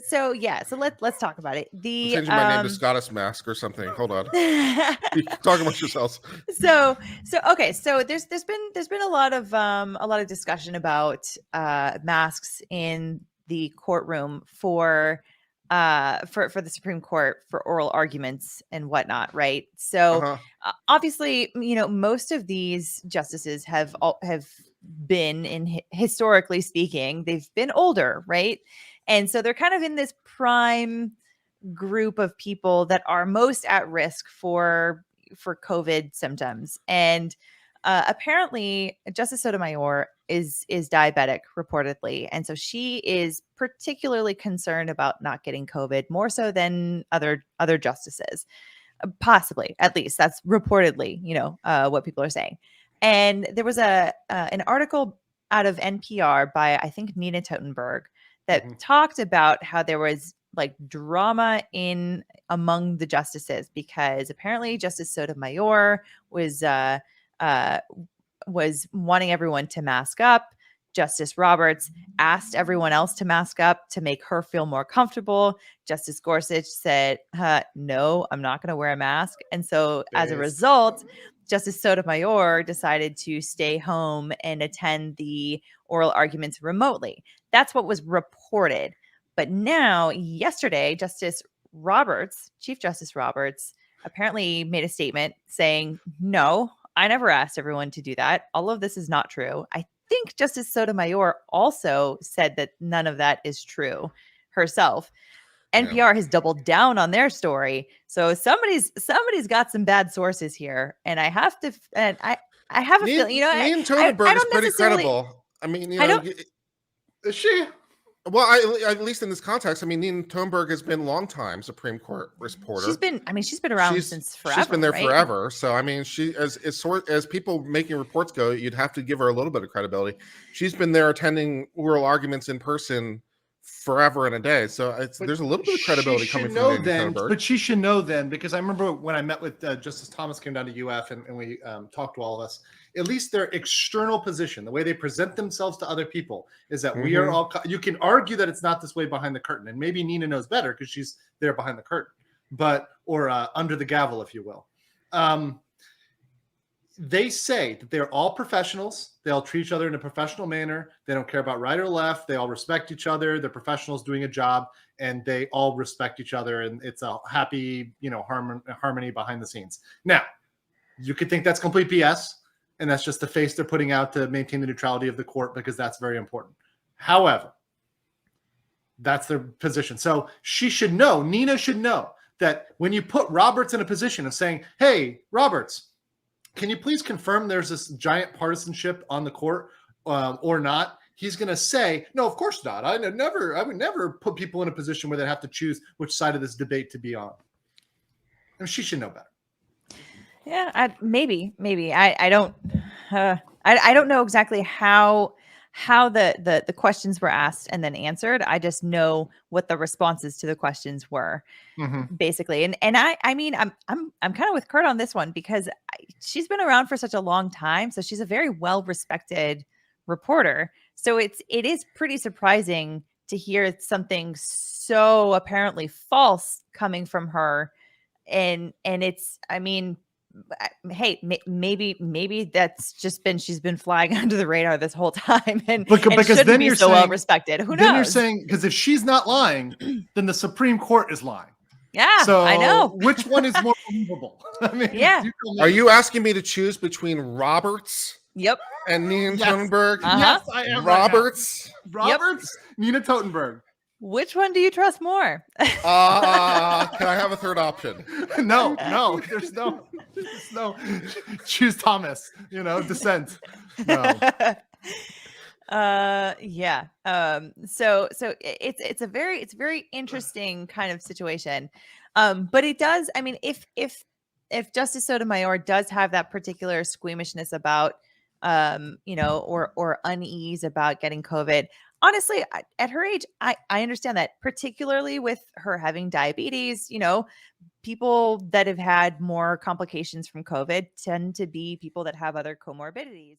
So let's talk about it. I'm changing my name to SCOTUS Mask or something. Hold on. Talk about yourselves. Okay. So there's been a lot of discussion about masks in the courtroom for the Supreme Court for oral arguments and whatnot, right? So obviously, most of these justices have been historically speaking, they've been older, right? And so they're kind of in this prime group of people that are most at risk for COVID symptoms. And apparently Justice Sotomayor is diabetic reportedly. And so she is particularly concerned about not getting COVID more so than other justices, possibly, at least that's reportedly, what people are saying. And there was an article out of NPR by, I think, Nina Totenberg that talked about how there was like drama among the justices because apparently Justice Sotomayor was wanting everyone to mask up. Justice Roberts asked everyone else to mask up to make her feel more comfortable. Justice Gorsuch said, no, I'm not going to wear a mask. And so as a result, Justice Sotomayor decided to stay home and attend the oral arguments remotely. That's what was reported. But now, yesterday, Chief Justice Roberts, apparently made a statement saying, no, I never asked everyone to do that. All of this is not true. I think Justice Sotomayor also said that none of that is true herself. NPR has doubled down on their story. So somebody's got some bad sources here. And I have to, and I have a feeling, Nina Totenberg is pretty credible. I mean, is she? Well, at least in this context, I mean, Nina Totenberg has been a long time Supreme Court reporter. She's been around since forever. She's been there right? forever. So, I mean, she as people making reports go, you'd have to give her a little bit of credibility. She's been there attending oral arguments in person forever and a day. So there's a little bit of credibility coming from Nina Totenberg. But she should know then, because I remember when I met with Justice Thomas came down to UF and we talked to all of us, at least their external position, the way they present themselves to other people is that we are all, you can argue that it's not this way behind the curtain. And maybe Nina knows better because she's there behind the curtain, or under the gavel, if you will. They say that they're all professionals. They all treat each other in a professional manner. They don't care about right or left. They all respect each other. They're professionals doing a job, and they all respect each other. And it's a happy, harmony behind the scenes. Now, you could think that's complete BS, and that's just the face they're putting out to maintain the neutrality of the court because that's very important. However, that's their position. So Nina should know that when you put Roberts in a position of saying, hey, Roberts, can you please confirm there's this giant partisanship on the court or not? He's going to say, no, of course not. I would never put people in a position where they have to choose which side of this debate to be on. And she should know better. Yeah, maybe. I don't know exactly how the questions were asked and then answered. I just know what the responses to the questions were, basically. And I mean, I'm kind of with Kurt on this one because she's been around for such a long time, so she's a very well respected reporter. So it is pretty surprising to hear something so apparently false coming from her, and it's, I mean, hey, maybe that's just been, she's been flying under the radar this whole time, and because then you're so well respected. Who knows? Then you're saying, because if she's not lying, then the Supreme Court is lying. Yeah, so I know. Which one is more believable? I mean, yeah. Are you asking me to choose between Roberts? Yep. And Nina Totenberg? Yes, I am. Roberts? Right Roberts? Yep. Nina Totenberg. Which one do you trust more? Can I have a third option? No. There's no. Choose Thomas. Dissent. No. Yeah. So it's a very interesting kind of situation. But it does, I mean, if Justice Sotomayor does have that particular squeamishness about, or unease about getting COVID, honestly, at her age, I understand that, particularly with her having diabetes. People that have had more complications from COVID tend to be people that have other comorbidities.